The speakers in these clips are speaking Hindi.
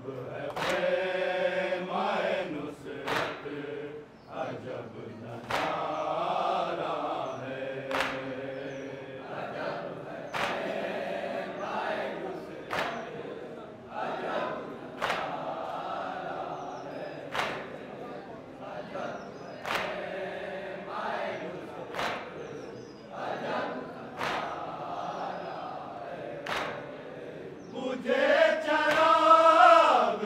है ख़ैमाए नुसरत, अजब नज़ारा है। अजब है ख़ैमाए नुसरत, अजब नज़ारा है। अजब है ख़ैमाए नुसरत, अजब नज़ारा है। मुझे चराग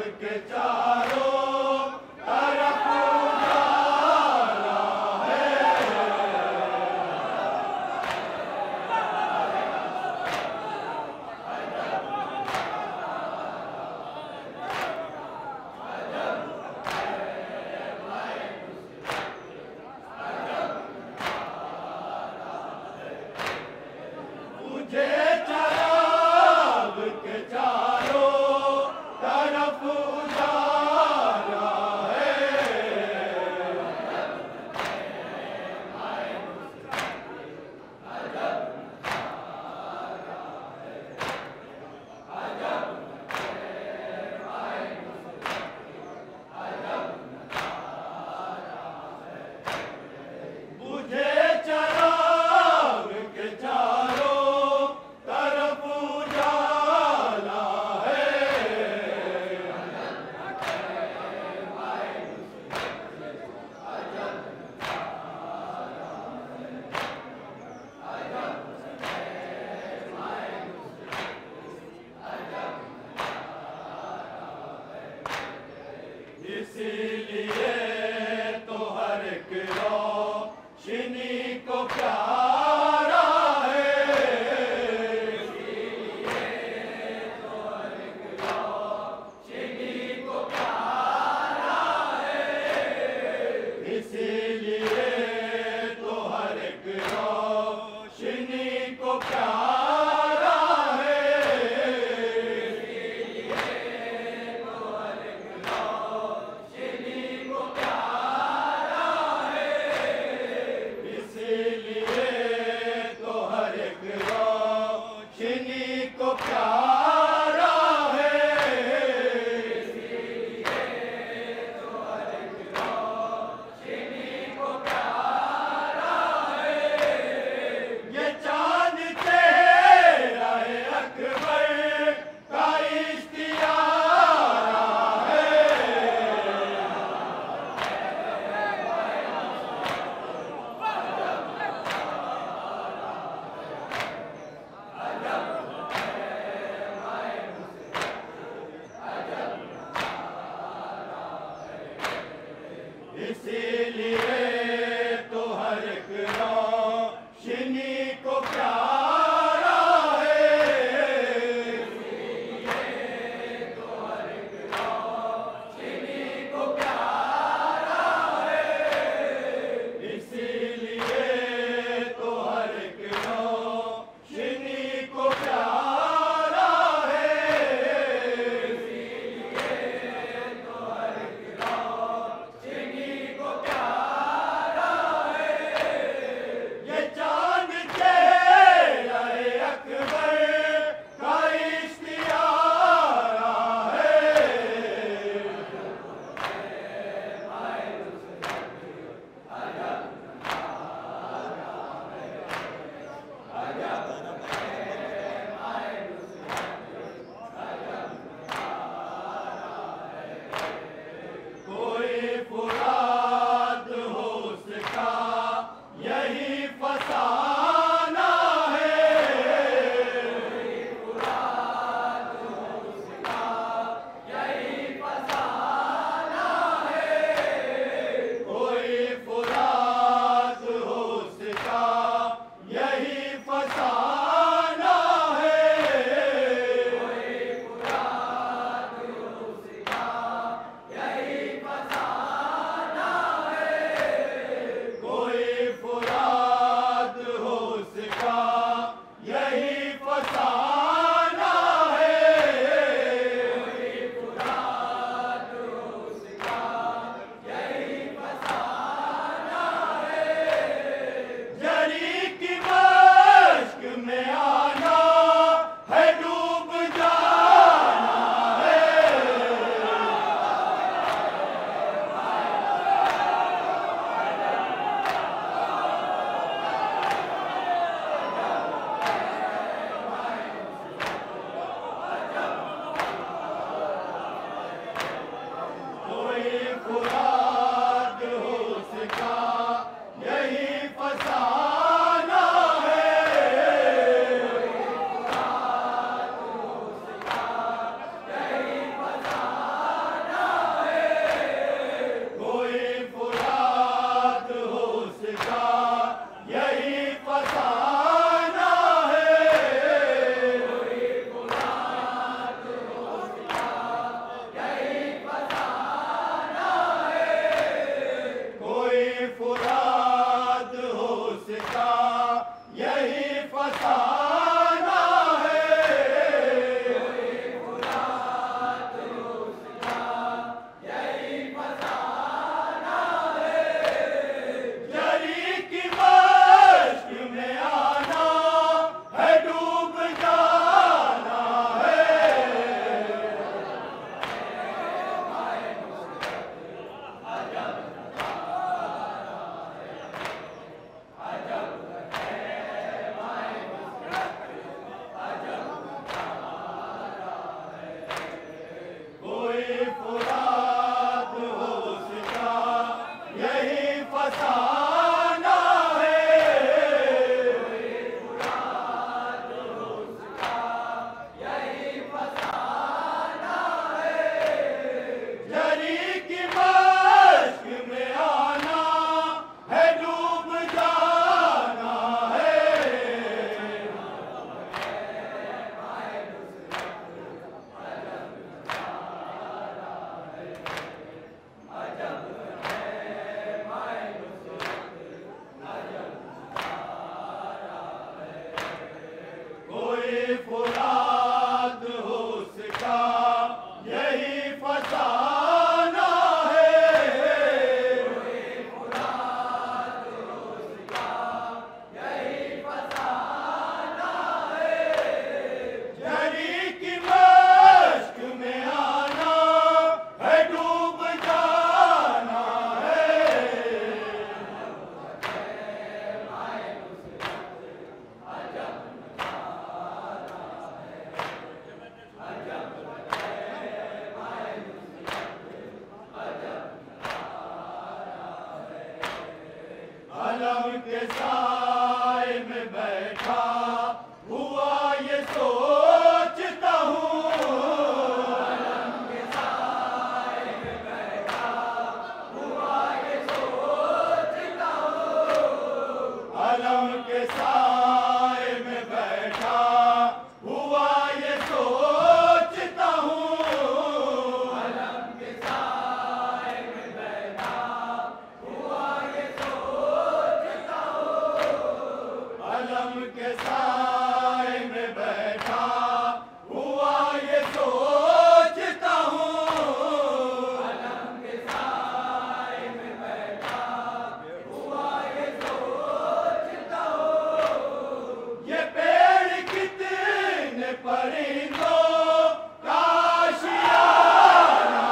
परिंदों का आशियाना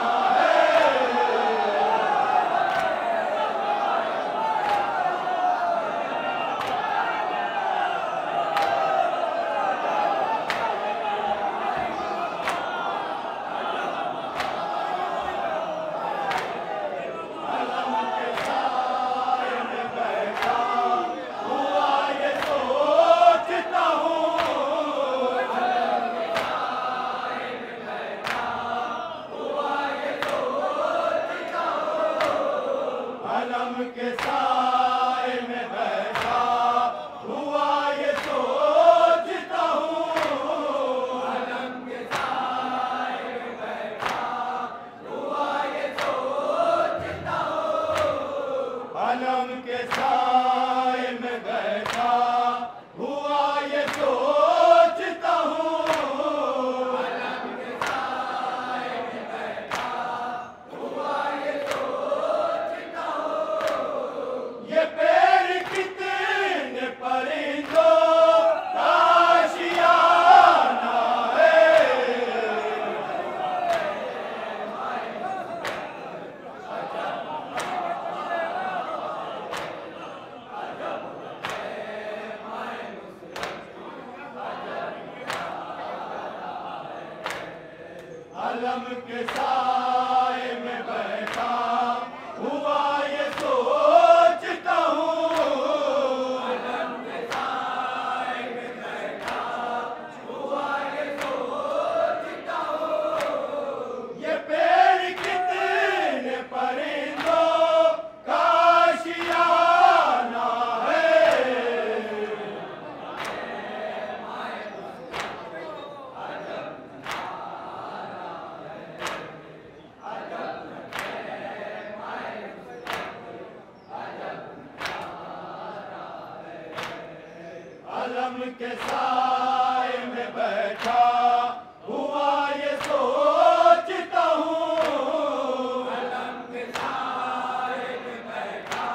के साए में बैठा हुआ ये सोचता हूँ। अलम के साए में बैठा हुआ ये सोचता हूँ। अलम के साए में बैठा हुआ ये सोचता हूँ। अलम के साए में बैठा हुआ ये सोचता हूँ। ये पेड़ कितने परिंदों का आशियाना है। अलम के साए में बैठा हुआ ये सोचता हूँ। अलम के साए में बैठा हुआ ये सोचता हूँ। ये पेड़ कितने परिंदों का आशियाना है। अलम के साए में बैठा हुआ ये सोचता हूँ। अलम के साए में बैठा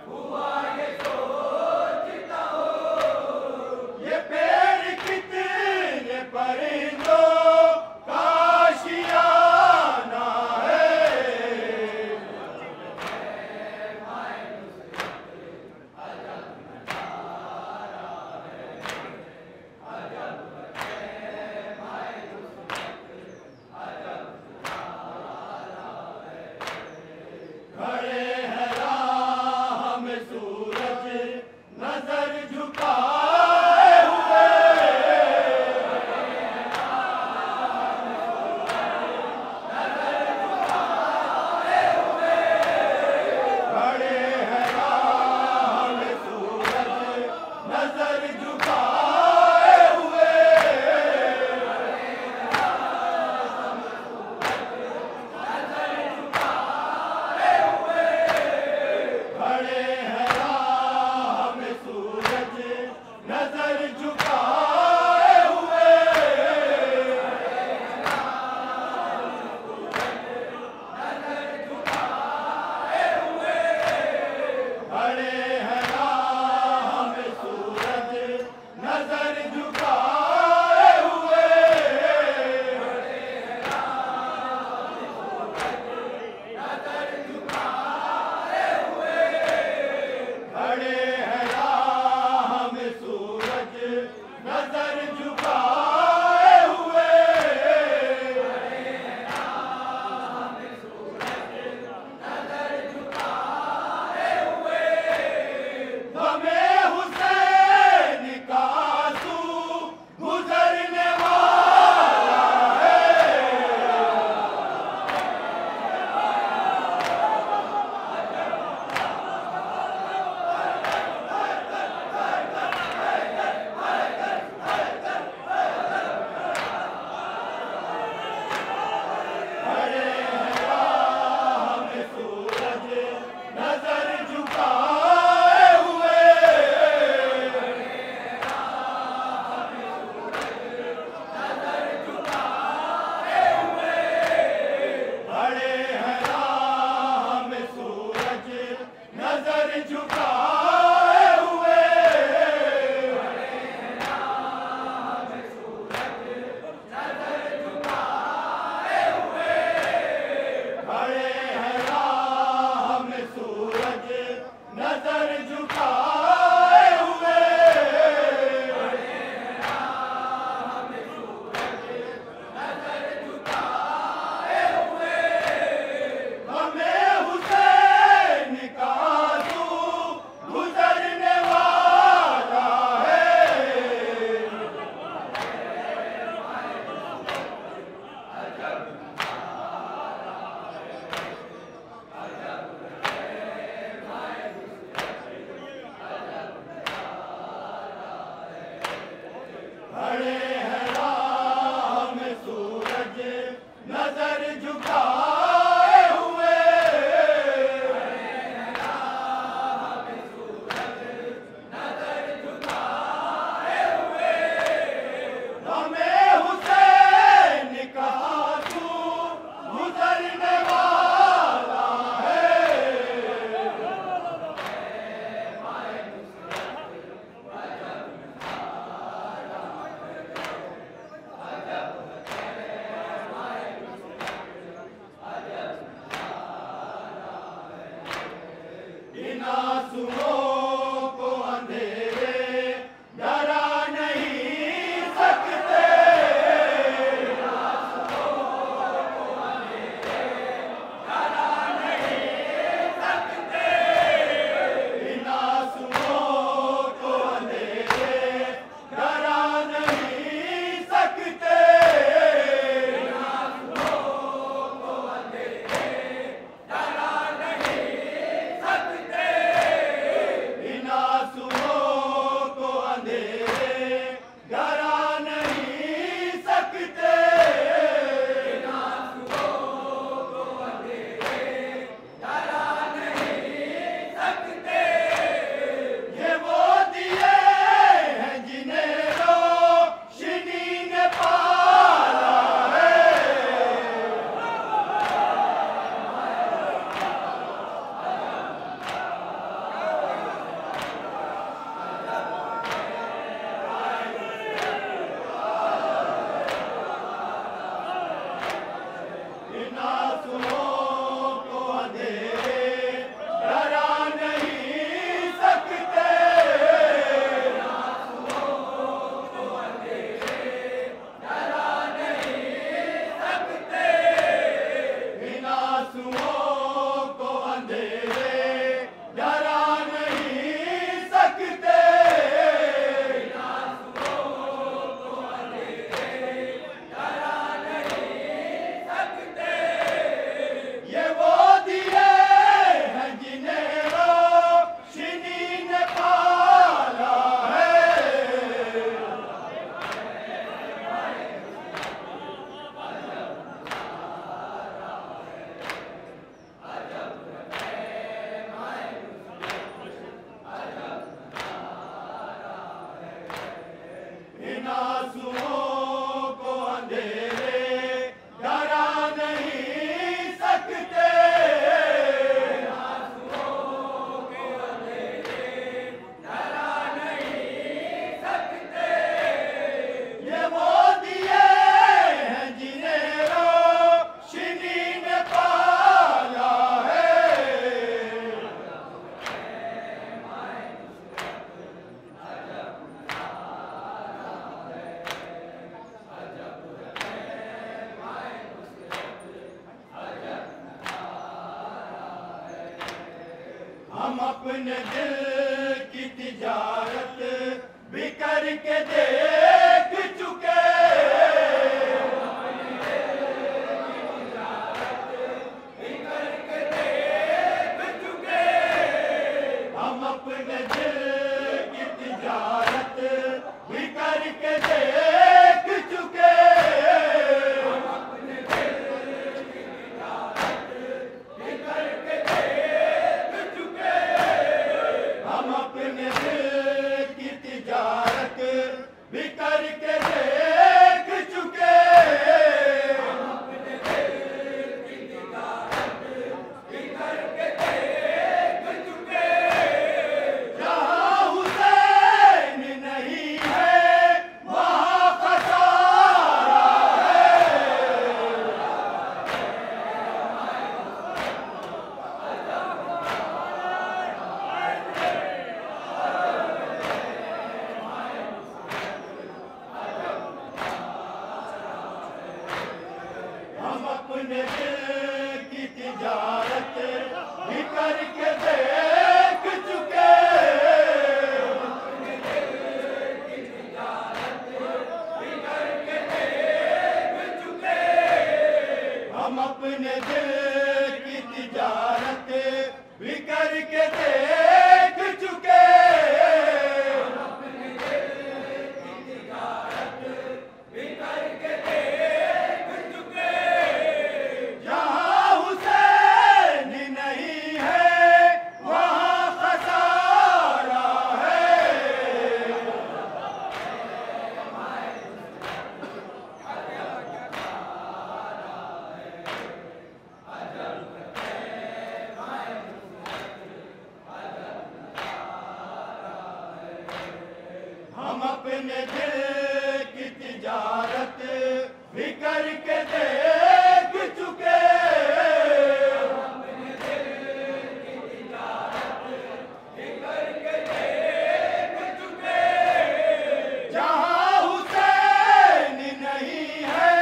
हुआ ये सोचता हूँ। ये पेड़ कितने परिंदों का आशियाना है। हम अपने दिल की तिजारत भी करके देख चुके। हम अपने दिल की तिजारत भी करके देख चुके। हम अपने दिल की तिजारत भी करके देख चुके। हम अपने दिल की तिजारत भी करके देख चुके। हम अपने दिल की तिजारत भी करके देख चुके। जहाँ हुसैन नहीं है वहाँ खसारा हम अपने दिल की तिजारत भी करके देख चुके। हम अपने दिल की तिजारत भी करके देख चुके। हम अपने दिल की तिजारत भी करके देख चुके। जहाँ हुसैन नहीं है वहाँ खसारा है। हम अपने दिल की तिजारत भी करके देख चुके। हम अपने दिल की तिजारत भी करके देख चुके। जहाँ हुसैन नहीं है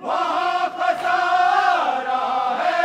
वहाँ खसारा है।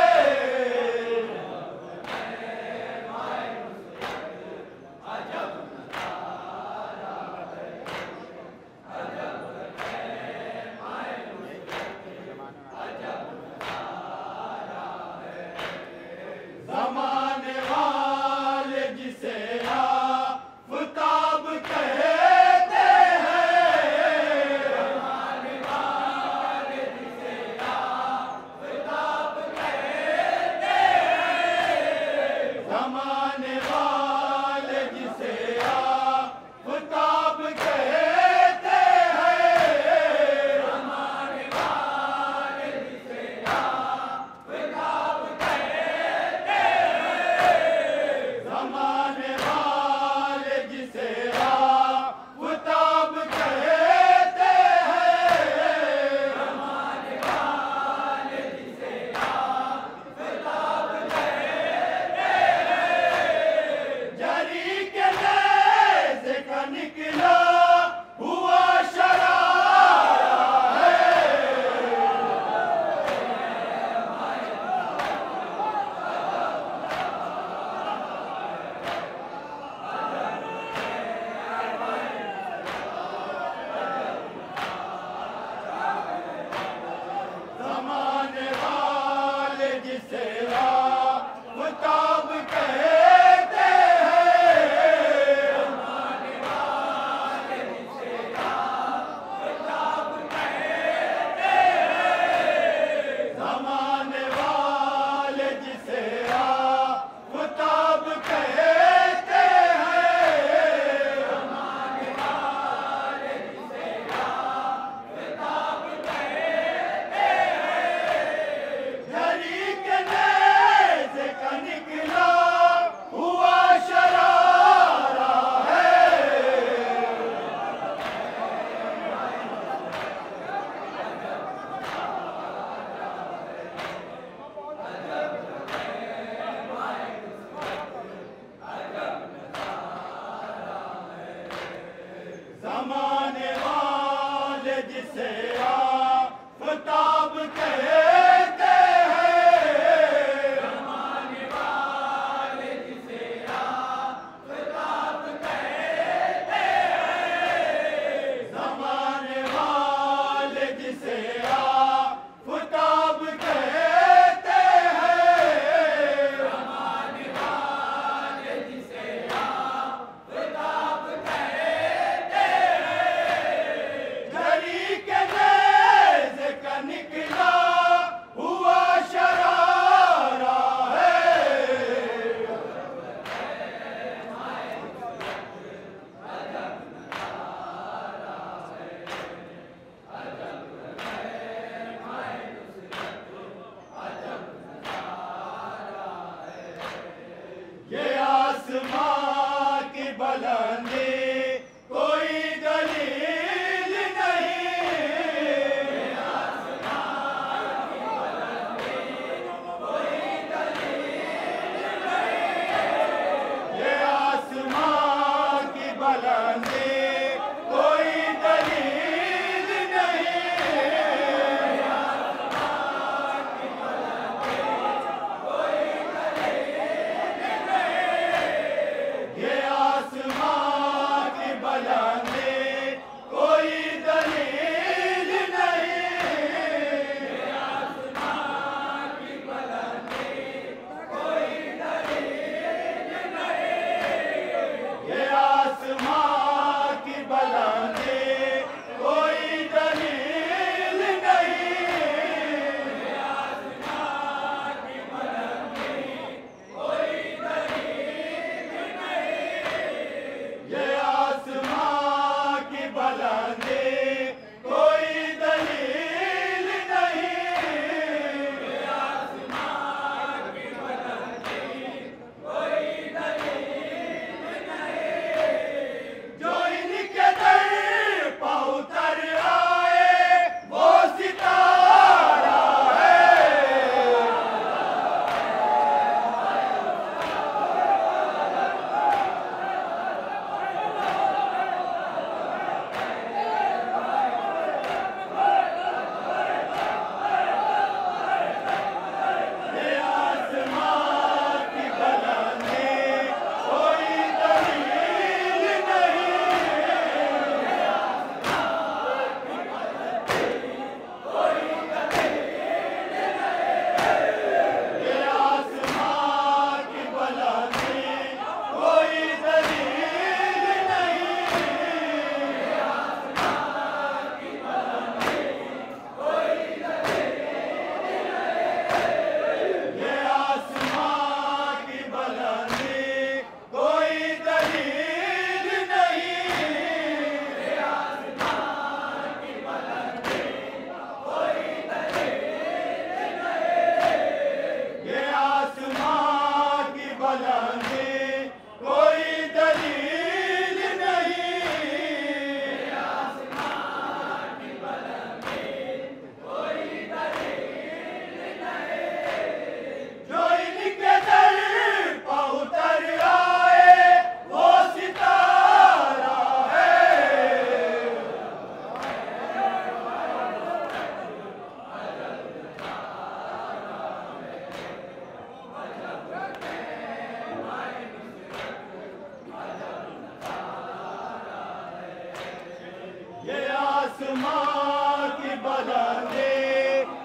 आसमां की बुलंदी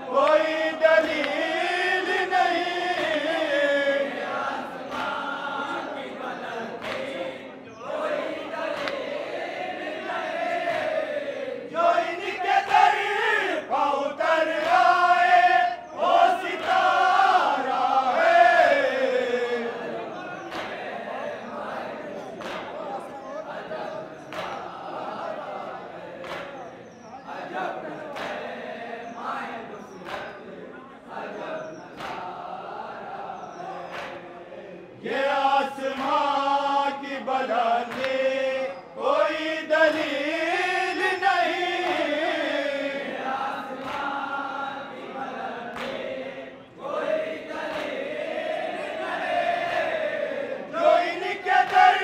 कोई दलील नहीं, आसमां की बुलंदी कोई दलील नहीं, जो इनके दर पर उतर आए वो सितारा है। ये आसमां की बुलंदी कोई दलील नहीं, आसमां की बुलंदी कोई दलील नहीं, जो इनके दर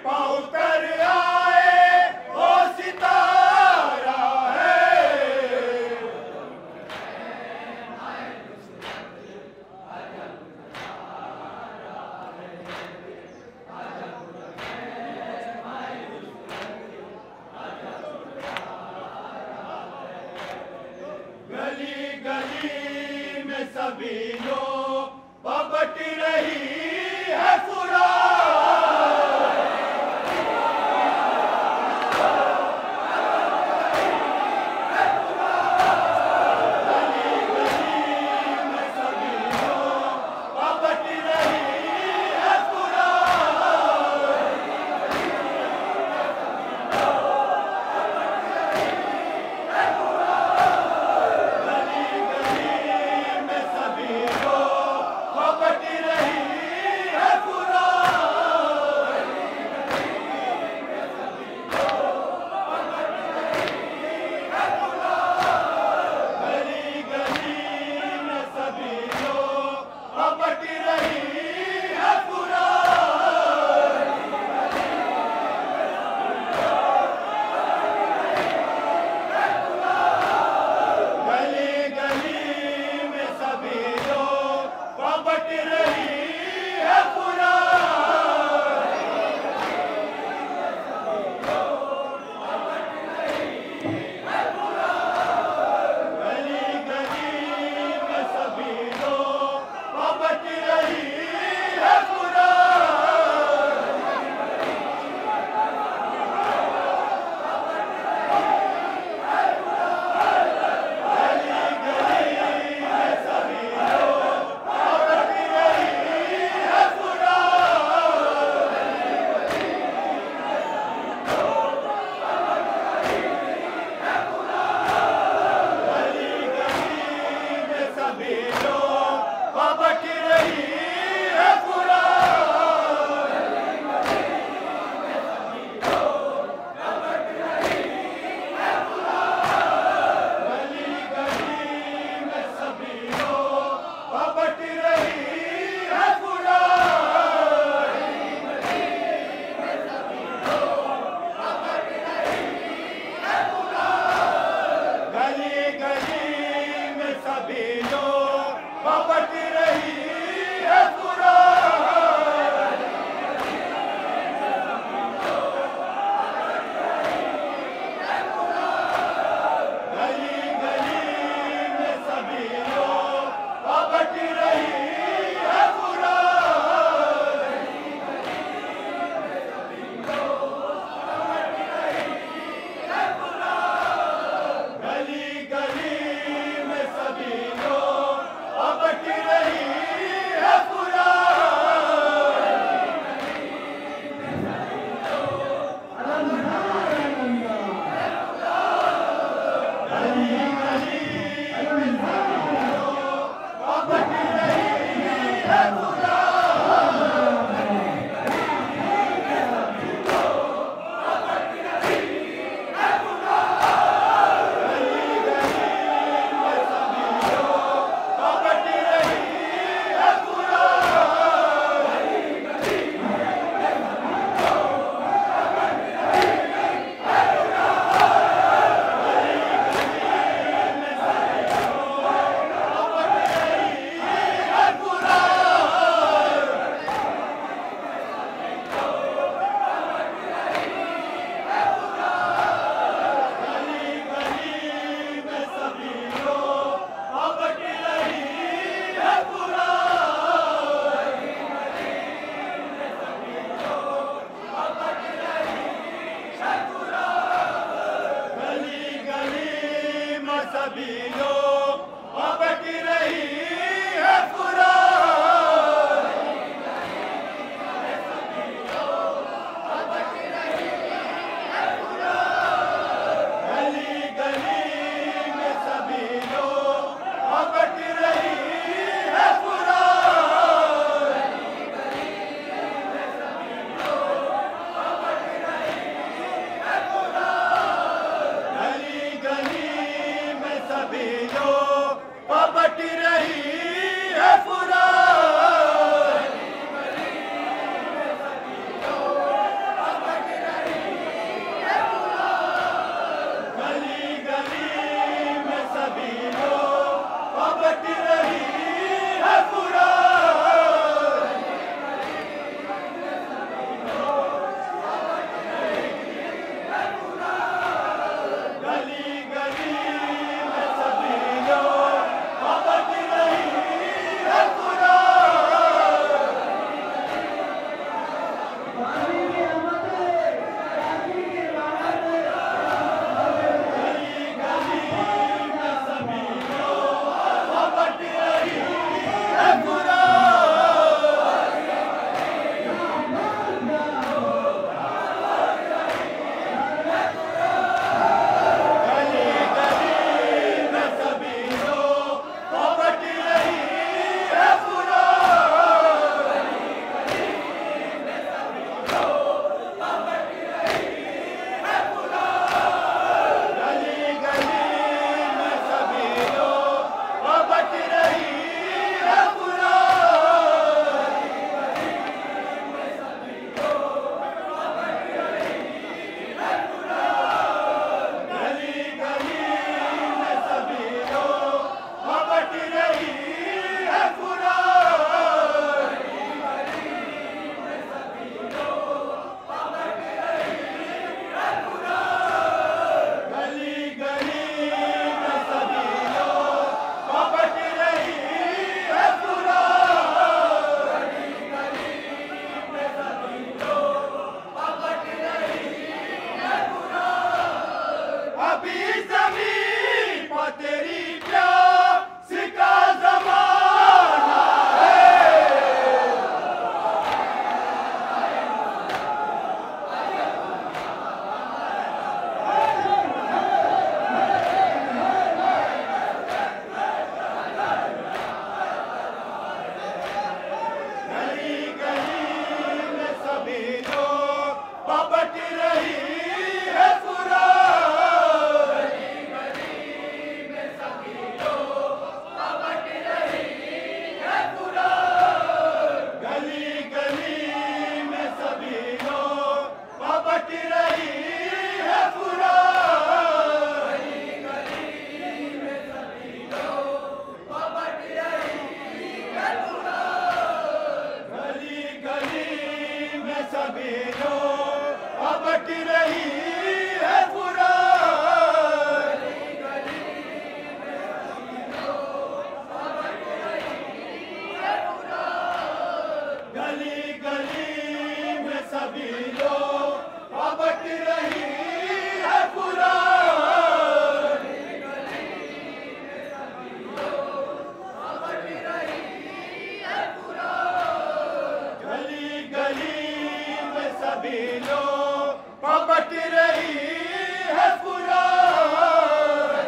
पर उतर आए वो सितारा है। गली गली में सभी लोग पबट रही है फुरार, गली गली में सभी लोग पबट रही है फुरार, गली गली में सभी लोग पबट रही है फुरार। लोग पबट रही है फुरार। गली गली में सभी लोग पबट रही है फुरार। गली गली में सभी लोग पबट रही है फुरार। गली गली में सभी लोग पबट रही है फुरार। गली गली में सभी लोग पबट रही है फुरार। गली गली में सभी लोग पबट रही है फुरार। गली गली में सभी लोग पबट रही है फुरार। गली गली में सभी लोग पबट रही है फुरार। गली गली में सभी लोग पबट रही है फुरार। गली गली में सभी लोग पबट रही है फुरार। अभी ज़मीं पर तेरी प्यास का ज़माना है। गली गली में सभी लोग पबट रही है फुरार। गली गली में सभी लोग पबट रही है फुरार। गली गली में सभी लोग पबट रही है फुरार। गली गली में सभी लोग पबट रही है फुरार। गली गली में सभी लोग पबट रही है फुरार।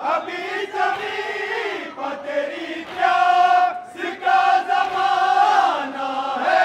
अभी ज़मीं पर तेरी प्यास का ज़माना है।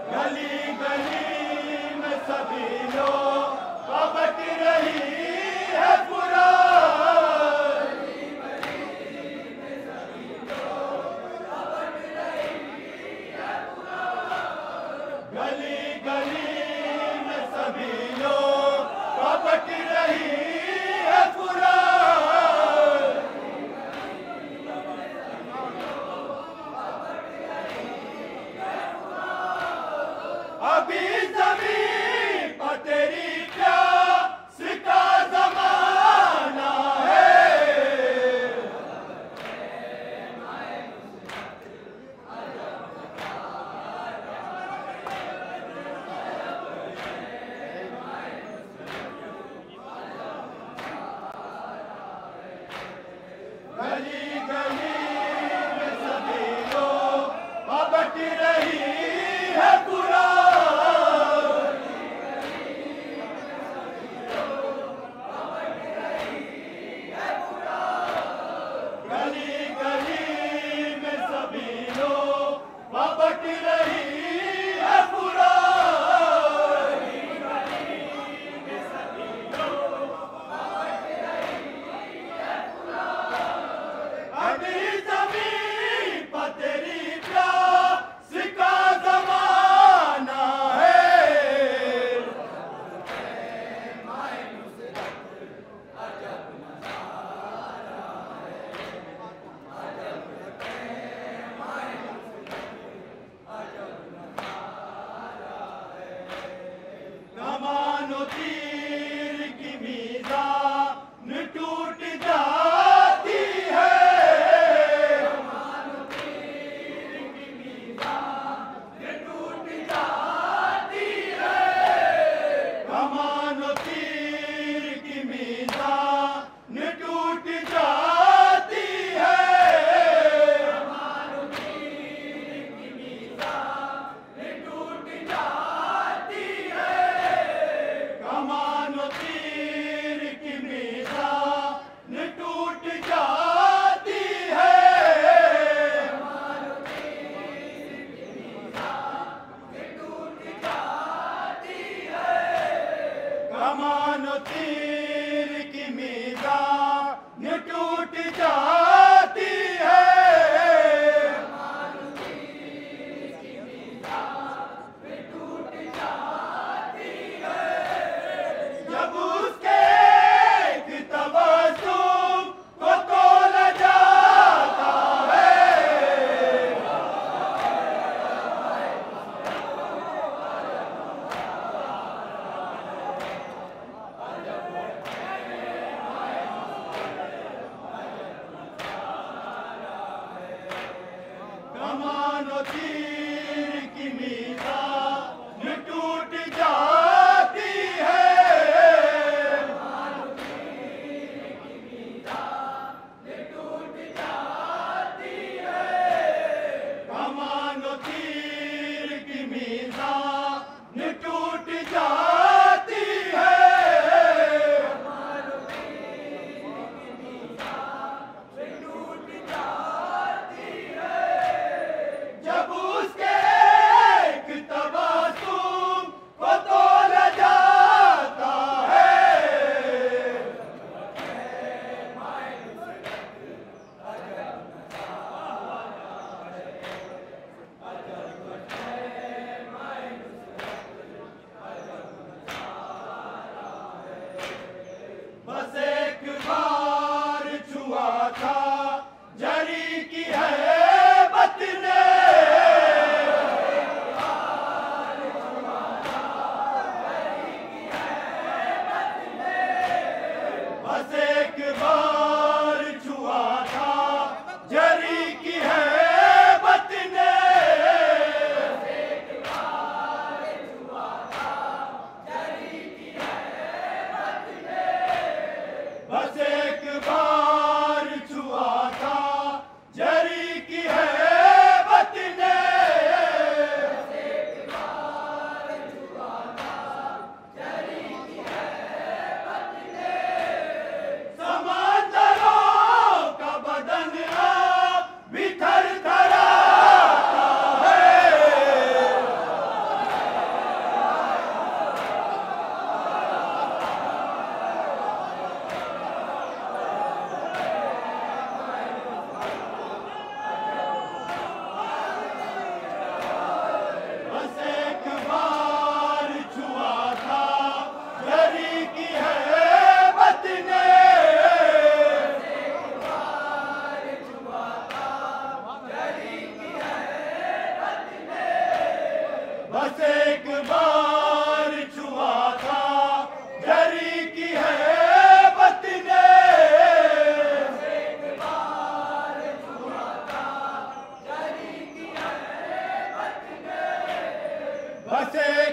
गली गली में सभी लोग पबट रही है कुरान। अभी ज़मीं पर तेरी प्यास का ज़माना है। गली गली में सभी लोग पबट रही है कुरान। गली गली में सभी लोग पबट रही है कुरान। अभी ज़मीं पर तेरी प्यास का ज़माना है। कमानो तीर की मीज़ान टूट जाती है। कमानो तीर की मीज़ान टूट जाती है। कमानो तीर की मीज़ान टूट जाती है। कमानो तीर की मीज़ान टूट जाती है। कमानो तीर की मीज़ान टूट जाती है। कमानो तीर की मीज़ान टूट जाती है। कमानो तीर की मीज़ान टूट जाती है। कमानो तीर की मीज़ान टूट जाती है। जब उसके एक तबस्सुम को तोला जाता है।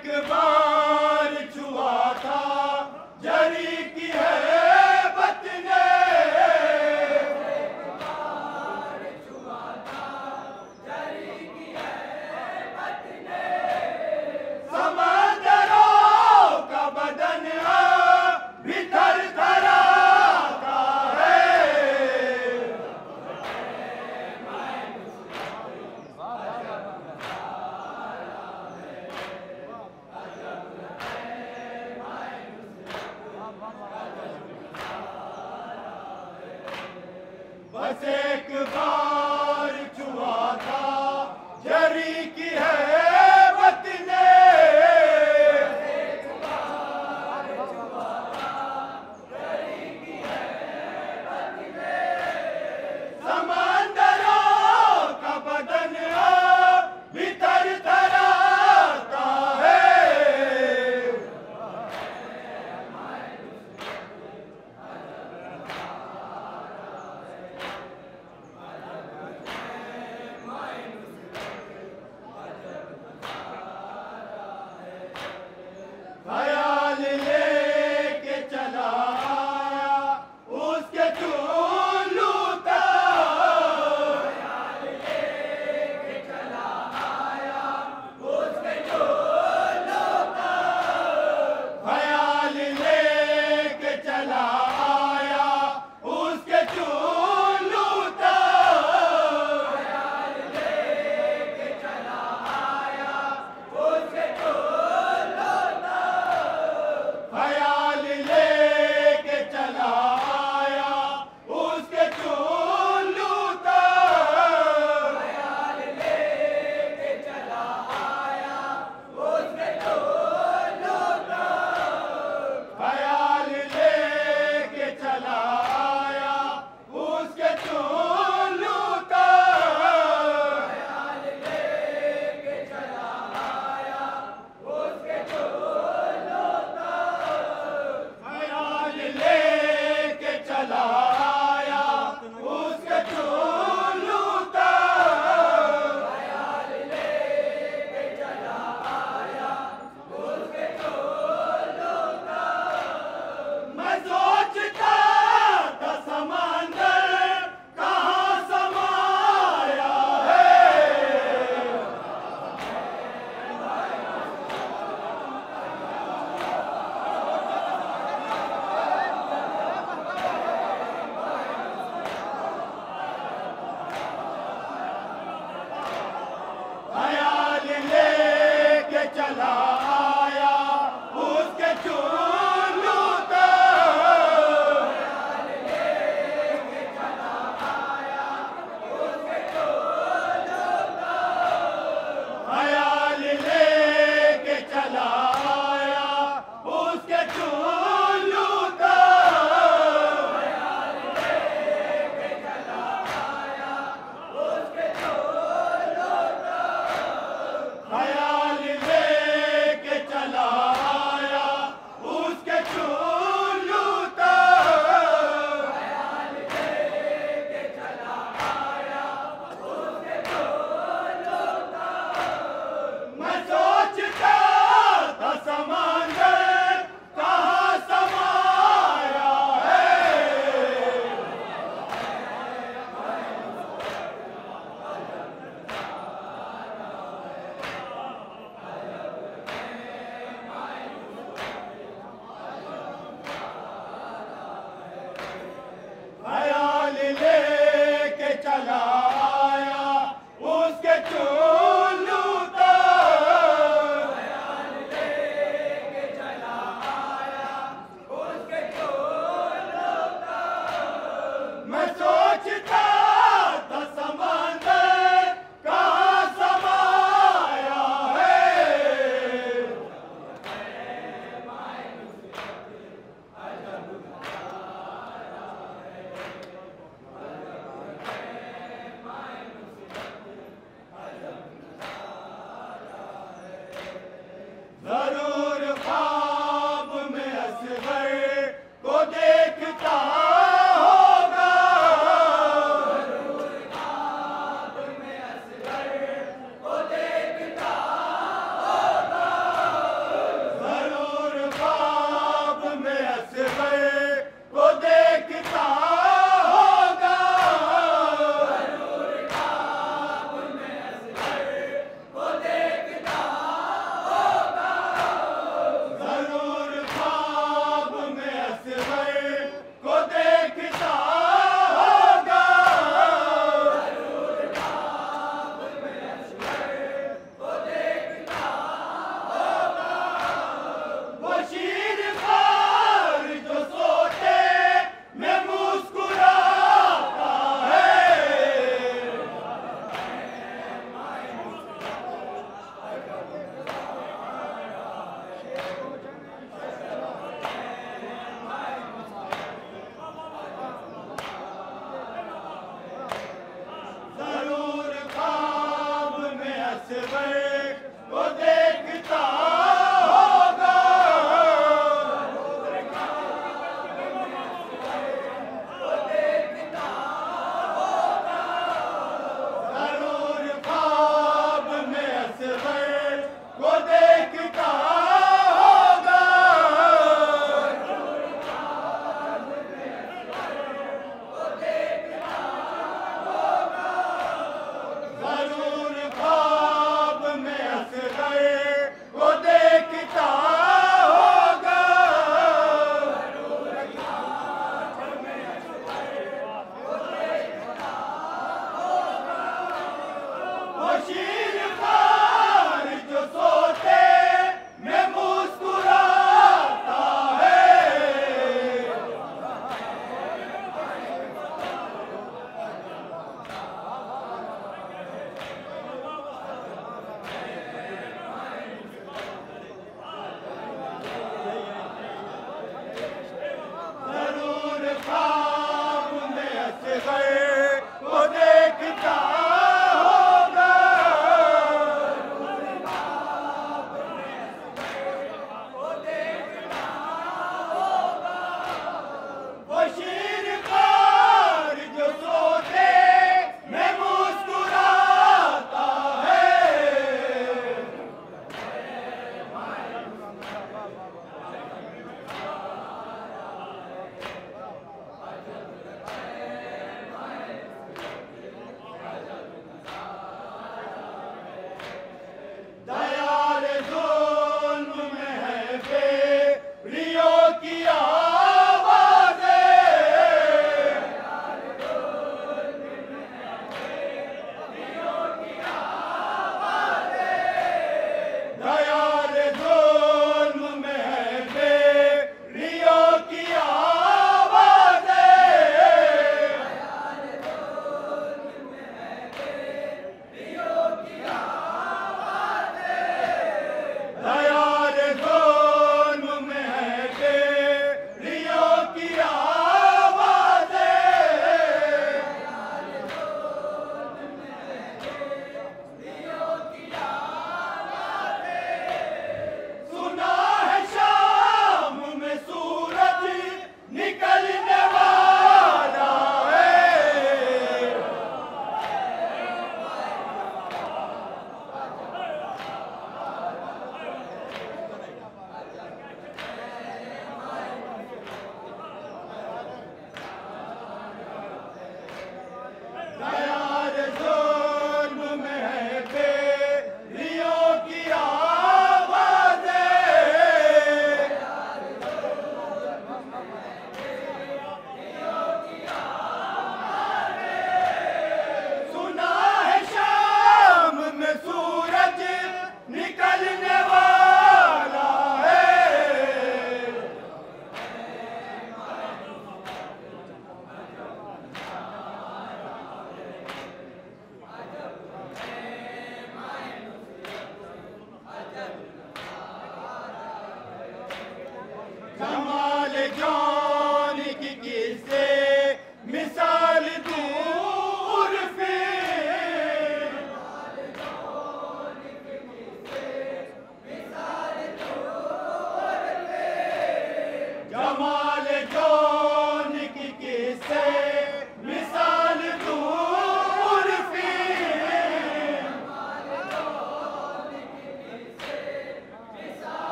एक बार छुआ था जरी की हैबत ने, समंदरों का बदन भी थरथराता है। बस एक बार छुआ था जरी की हैबत ने, समंदरों का बदन भी थरथराता है।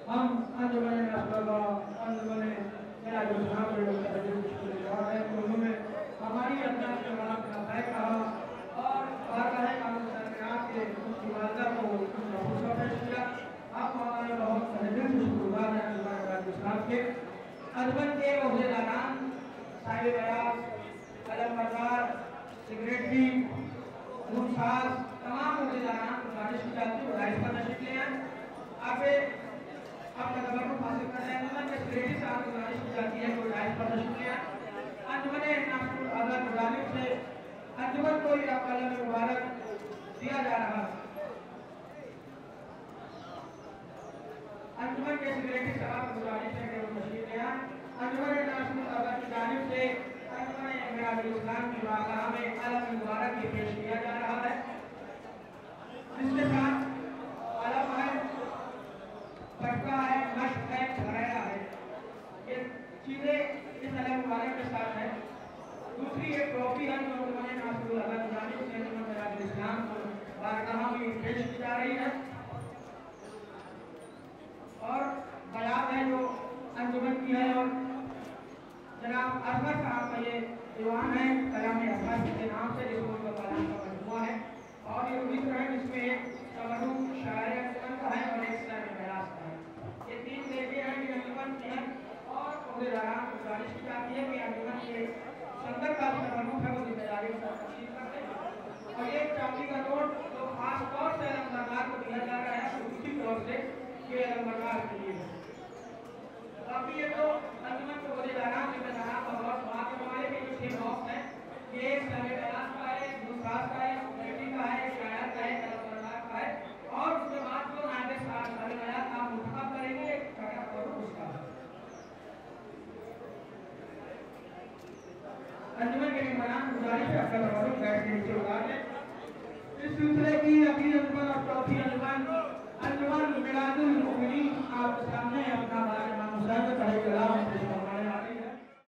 हम अंजुमन अंजुमन मेरा जो नाम है उन्होंने हमारी अपना है कहा और बारगाह कानून सरकार के उसकी वालदा को पेश किया। आप हमारे बहुत दिल से शुक्रगुजार हैं अंजुमन के अजमन के ओहदेदारान साहिब बयास कलम बरदार सेक्रेटरी मुंसाज तमाम ओहदेदारान गुजारिश की जाती है राइस पर नशीब ले आए आपसे अपना दबाव को हासिल कर रहे हैं। अंजुमन के सेक्रेटरी साहब गुजारिश की जाती है कोई राइस पर नशीब ले आए। अंजुमन नासरुल आज़ाद की जानिब से अंजुमन को यह कलम मुबारक दिया जा रहा है। अंजुमन के सेक्रेटरी साहब गुजारिश है कि वो तशरीफ ले आए। अंजुमन नासरुल आज़ाद की जानिब से अंजुमन इमरान इस्लाम की बारगाह में कलम मुबारक ये पेश किया जा रहा है। इसके साथ कलम है, पटका है, मश्क है, घरैया है, ये चीजें इस कलम मुबारक के साथ है। दूसरी एक ट्रॉफी है जो अंजुमन नासरुल आज़ाद की जानिब से अंजुमन इमरान इस्लाम की बारगाह में पेश की जा रही है। और बयान है जो अंजुमन की है और जनाब अजहर साहब का ये दीवान है कलाम अजहर के नाम से जिसको उनका कलाम का मजमूआ है और ये उम्मीद है जिसमें एक तमन्नुम शायर अंजुमन का है और एक इस्लामी मेरास का है। ये तीन देखे हैं कि अंजुमन की है और ओहदेदारान को गुजारिश की जाती है कि अंजुमन के संदर का तमन्नुम है वो जिम्मेदारी के साथ तस्लीम करते हैं। और ये चांदी का नोट जो खास तौर से अलमबरदार को दिया जा रहा है उसी तौर से ये अलमबरदार के लिए है। बाकी ये तो अंजुमन के ओहदेदारान जिम्मेदारान का बहुत बात हमारे के जो 6 बॉक्स हैं ये इस्लामी मेरास का है, मुंसाज का है, सेक्रेटरी का है, शायर का है, अलमबरदार का है और उसके बाद जो नायब साहिब बयान आप मुंतखब करेंगे एक कटा करो उसका है। अंजुमन के मेहमान गुजारिश है अपना तवज्जो बैठ के नीचे उतार लें। इस सिलसिले की अभी अंजुमन और चौथी अंजुमन मिलादुल मुमिनीन आपके सामने अपना बारे में मुसाहिबा करेगा।